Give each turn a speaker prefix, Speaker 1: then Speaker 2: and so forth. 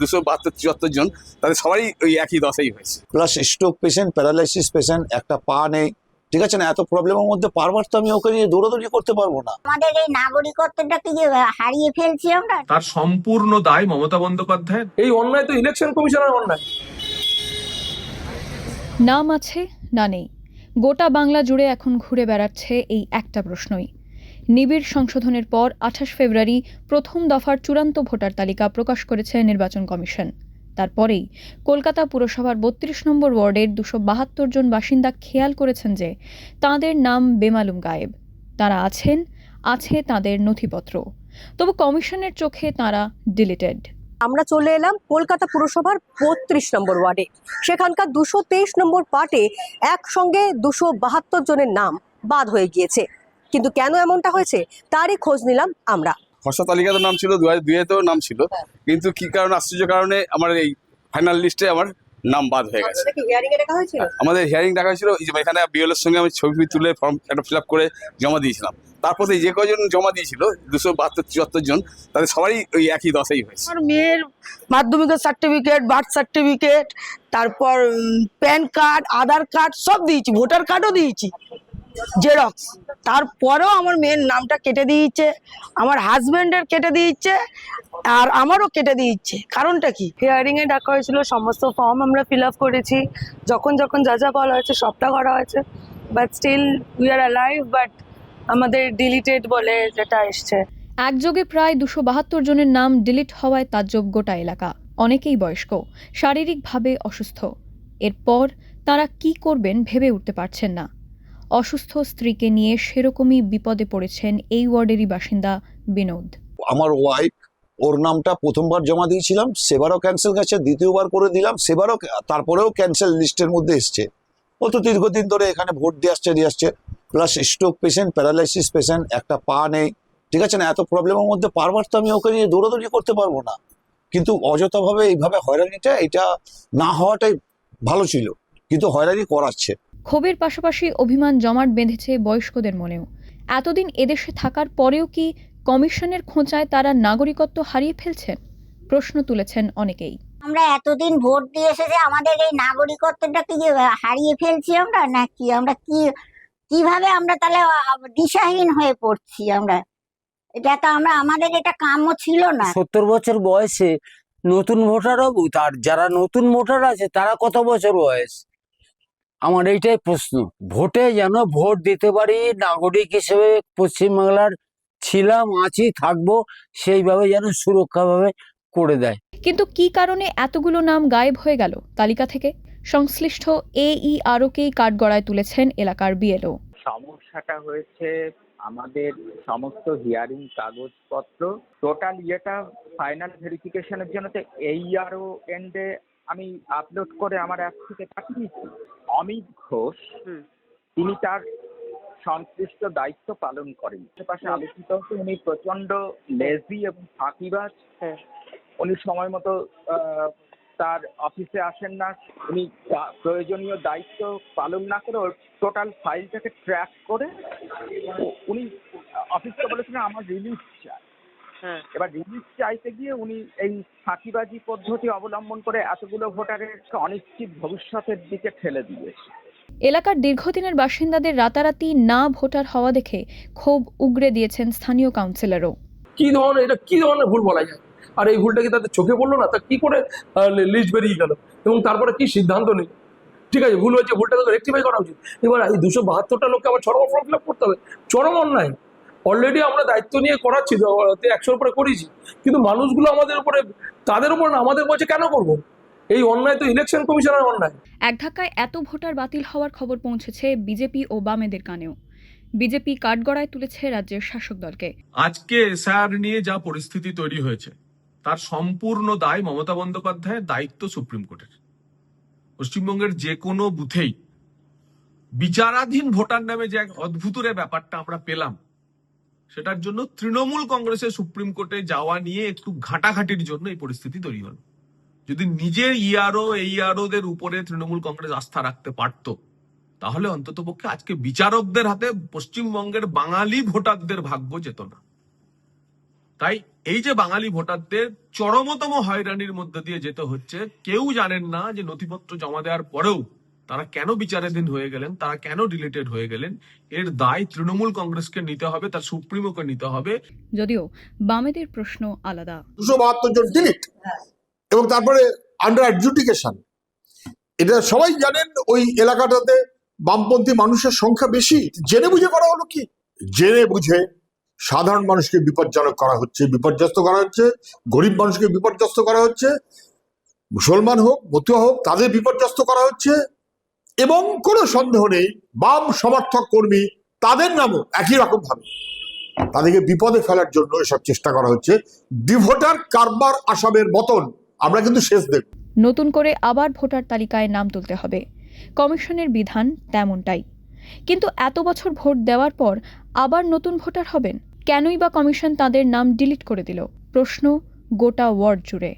Speaker 1: 272-73 জন, তাদের সবারই ওই একই দশাই হয়েছে।
Speaker 2: Plus stroke patient, paralysis patient, একটা পা নেই, ঠিক আছে না? এত প্রবলেমের মধ্যে বারবার তো আমি ওকে নিয়ে দৌড়াদৌড়ি করতে পারবো না।
Speaker 3: আমাদের এই নাগরিকত্বটা কি হারিয়ে ফেলছি আমরা?
Speaker 4: তার সম্পূর্ণ দায় মমতা বন্দ্যোপাধ্যায়।
Speaker 5: এই অন্যায় তো ইলেকশন কমিশনের অন্যায়।
Speaker 6: নাম আছে না নেই, গোটা বাংলা জুড়ে এখন ঘুরে বেড়াচ্ছে এই একটা প্রশ্নই। নিবিড় সংশোধনের পর 28 ফেব্রুয়ারি প্রথম দফার চূড়ান্ত ভোটার তালিকা প্রকাশ করেছে নির্বাচন কমিশন। তারপরেই কলকাতা পুরসভার 32 নম্বর ওয়ার্ডের 272 জন বাসিন্দা খেয়াল করেছেন যে তাঁদের নাম বেমালুম গায়েব। তারা আছে তাঁদের নথিপত্র, তবু কমিশনের চোখে তাঁরা ডিলিটেড।
Speaker 7: আমরা চলে এলাম কলকাতা পুরসভার 32 নম্বর ওয়ার্ডে। সেখানকার 223 নম্বর পার্টে একসঙ্গে 272 জনের নাম বাদ হয়ে গিয়েছে। কিন্তু কেন এমনটা হয়েছে তারই খোঁজ নিলাম আমরা।
Speaker 1: খসড়া তালিকাতে নাম ছিল, 2002-তেও নাম ছিল, কিন্তু কি কারণে, আশ্চর্য কারণে আমার এই ফাইনাল লিস্টে আমার নাম বাদ হয়ে গেছে। আমাদের হিয়ারিং ডাকা হয়েছিল, এখানে বিএলওর সঙ্গে আমি ছবি তুলে ফর্ম একটা ফিল আপ করে জমা দিয়েছিলাম। তারপরে যে কজন জমা দিয়েছিল 272-73 জন, তাদের সবারই ওই একই দশাই হয়েছে।
Speaker 8: আমার মেয়ের মাধ্যমিকের সার্টিফিকেট, বার্থ সার্টিফিকেট, তারপর প্যান কার্ড, আধার কার্ড সব দিয়েছি, ভোটার কার্ডও দিয়েছি জেরক্স। তারপরেও আমার মেয়ের নামটা কেটে দিয়েছে, আমার হাজবেন্ডের কেটে দিয়েছে, আর আমারও কেটে দিয়েছে। কারণটা কি? হিয়ারিং এ ডাকা হয়েছিল, সমস্ত ফর্ম আমরা ফিল আপ করেছি, যখন যা যা বলা হয়েছে সবটা করা হয়েছে, but still we are alive, but আমাদের ডিলিটেড বলে যেটা এসছে।
Speaker 6: একযোগে প্রায় 272 জনের নাম ডিলিট হওয়ায় তাজ্জব গোটা এলাকা। অনেকেই বয়স্ক, শারীরিকভাবে অসুস্থ। এরপর তারা কি করবেন ভেবে উঠতে পারছেন না। অসুস্থ স্ত্রীকে নিয়ে সেরকমই বিপদে পড়েছেন এই ওয়ার্ডেরই বাসিন্দা বিনোদ।
Speaker 2: আমার ওয়াইফ, ওর নামটা প্রথমবার জমা দিয়েছিলাম, সেবারও ক্যান্সেল গেছে, দ্বিতীয়বার করে দিলাম, সেবারও তারপরেও ক্যান্সেল লিস্টের মধ্যে এসছে। ও তো দীর্ঘদিন ধরে এখানে ভোট দিয়ে আসছে। Plus stroke patient, paralysis patient, একটা পা নেই, ঠিক আছে না? এত প্রবলেমের মধ্যে বারবার তো আমি ওকে নিয়ে দৌড়াদৌড়ি করতে পারবো না। কিন্তু অযথাভাবে এইভাবে হয়রানিটা, এটা না হওয়াটাই ভালো ছিল, কিন্তু হয়রানি করাচ্ছে।
Speaker 6: ক্ষোভের পাশাপাশি অভিমান জমাট বেঁধেছে বয়স্কদের মনেও। এতদিন এদেশে থাকার পরেও কি কমিশনের খোঁচায় তারা নাগরিকত্ব হারিয়ে ফেলছেন? প্রশ্ন তুলেছেন অনেকেই।
Speaker 3: আমরা এতদিন ভোট দিয়ে এসেছে, আমাদের এই নাগরিকত্বটা কি হারিয়ে ফেলছি আমরা, নাকি আমরা কিভাবে আমরা তাহলে দিশাহীন হয়ে পড়ছি? এটা তো আমাদের এটা কাম্য ছিল না।
Speaker 9: 70 বছর বয়সে নতুন ভোটার হবো, তার যারা নতুন ভোটার আছে তারা কত বছর বয়স? আমার এইটাই প্রশ্ন। ভোটে যেন ভোট দিতে পারি, নাগরিক হিসেবে পশ্চিমবাংলার ছিলাম, আছি, থাকবো, সেইভাবে যেন সুরক্ষাভাবে করে দেয়।
Speaker 6: কিন্তু কি কারণে এতগুলো নাম গায়েব হয়ে গেল তালিকা থেকে? সংশ্লিষ্ট AEROকেই কাঠগড়ায় তুলেছেন এলাকার বিএলও।
Speaker 10: সমস্যাটা হয়েছে আমাদের সমস্ত হিয়ারিং কাগজপত্র টোটাল ইয়েটা ফাইনাল ভেরিফিকেশনের জন্য তো AERO এন্ডে আমি আপলোড করে আমার অ্যাপ থেকে পাঠিয়ে দিচ্ছি। অমিত ঘোষ তিনি তার সংশ্লিষ্ট দায়িত্ব পালন করেন। পাশে আলোচিত হচ্ছে উনি প্রচন্ড লেজি এবং ফাঁকিবাজ। উনি সময় মতো তার অফিসে আসেন না, উনি প্রয়োজনীয় দায়িত্ব পালন না করে ওর টোটাল ফাইলটাকে ট্র্যাক করে উনি অফিসকে বলেছিলেন আমার রিলিজ চাই। এবার রিলিজ চাইতে গিয়ে উনি এই ফাঁকিবাজি পদ্ধতি অবলম্বন করে এতগুলো ভোটারের অনিশ্চিত ভবিষ্যতের দিকে ঠেলে দিয়েছে।
Speaker 6: এলাকার দীর্ঘদিনের বাসিন্দাদের রাতারাতি না ভোটার হওয়া দেখে ক্ষোভ উগরে দিয়েছেন স্থানীয় কাউন্সিলরও।
Speaker 5: এটা কি ধরনের ভুল বলা যায়? আর এই ভুলটা কি তাদের চোখে পড়লো না? তা কি করে লিস্ট বেরিয়ে গেল এবং তারপরে কি সিদ্ধান্ত নেই? ঠিক আছে, ভুল হয়েছে, ভুলটাকে তো রেকটিফাই করা উচিত। এবার এই 272টা লোককে আবার ফর্ম ফিল আপ করতে হবে, চরম অন্যায়। অলরেডি আমরা দায়িত্ব নিয়ে করাচ্ছি, 100-র উপরে করেছি, কিন্তু মানুষগুলো আমাদের উপরে, তাদের উপর না আমাদের বলছে কেন করবো? এই অন্যায় তো ইলেকশন কমিশনের অন্যায়।
Speaker 6: এক ধাক্কায় এত ভোটার বাতিল হওয়ার খবর পৌঁছেছে বিজেপি ও বামেদের কানেও। বিজেপি কাঠগড়ায় তুলেছে রাজ্যের শাসক দলকে।
Speaker 4: আজকে এসআর নিয়ে যা পরিস্থিতি তৈরি হয়েছে তার সম্পূর্ণ দায় মমতা বন্দ্যোপাধ্যায়ের, দায়িত্ব সুপ্রিম কোর্টের। পশ্চিমবঙ্গের যে কোনো বুথেই বিচারাধীন ভোটার নামে যে এক অদ্ভুতরে ব্যাপারটা আমরা পেলাম, সেটার জন্য তৃণমূল কংগ্রেসের সুপ্রিম কোর্টে যাওয়া নিয়ে একটু ঘাটাঘাটির জন্য এই পরিস্থিতি তৈরি হল। যদি নিজের AEROদের উপরে তৃণমূল কংগ্রেস আস্থা রাখতে পারত, তাহলে অন্ততপক্ষে আজকে বিচারকদের হাতে পশ্চিমবঙ্গের বাঙালি ভোটারদের ভাগ্য যেত না। তাই এই যে বাঙালি ভোটারদের চরমতম হয়রানির মধ্যে দিয়ে যেতে হচ্ছে, কেউ জানেন না যে নথিপত্র জমা দেওয়ার পরেও তারা কেন বিচারাধীন হয়ে গেলেন, তারা কেন ডিলিটেড হয়ে গেলেন, এর দায় তৃণমূল কংগ্রেসকে নিতে হবে, তার সুপ্রিমোকে নিতে হবে।
Speaker 6: যদিও বামেদের প্রশ্ন আলাদা।
Speaker 11: 272 জন ডিলিট এবং তারপরে আন্ডার অ্যাডজুডিকেশন। এটা সবাই জানেন ওই এলাকাটাতে বামপন্থী মানুষের সংখ্যা বেশি। জেনে বুঝে করা হলো কি? জেনে বুঝে সাধারণ মানুষকে বিপজ্জনক করা হচ্ছে, বিপর্যস্ত করা হচ্ছে, গরিব মানুষকে বিপর্যস্ত করা হচ্ছে, মুসলমান হোক মতুয়া হোক তাদের বিপর্যস্ত করা হচ্ছে। এবং কোনো সন্দেহ নেই বাম সমর্থক কর্মী তাদের নামও একই রকম ভাবে তাদেরকে বিপদে ফেলার জন্য এসব চেষ্টা করা হচ্ছে। ডিভোটার কারবার আসামের মতন আমরা কিন্তু শেষ দেব।
Speaker 6: নতুন করে আবার ভোটার তালিকায় নাম তুলতে হবে, কমিশনের বিধান তেমনটাই। কিন্তু এত বছর ভোট দেওয়ার পর আবার নতুন ভোটার হবেন কেনই বা কমিশন তাদের নাম ডিলিট করে দিল? প্রশ্ন গোটা ওয়ার্ড জুড়ে।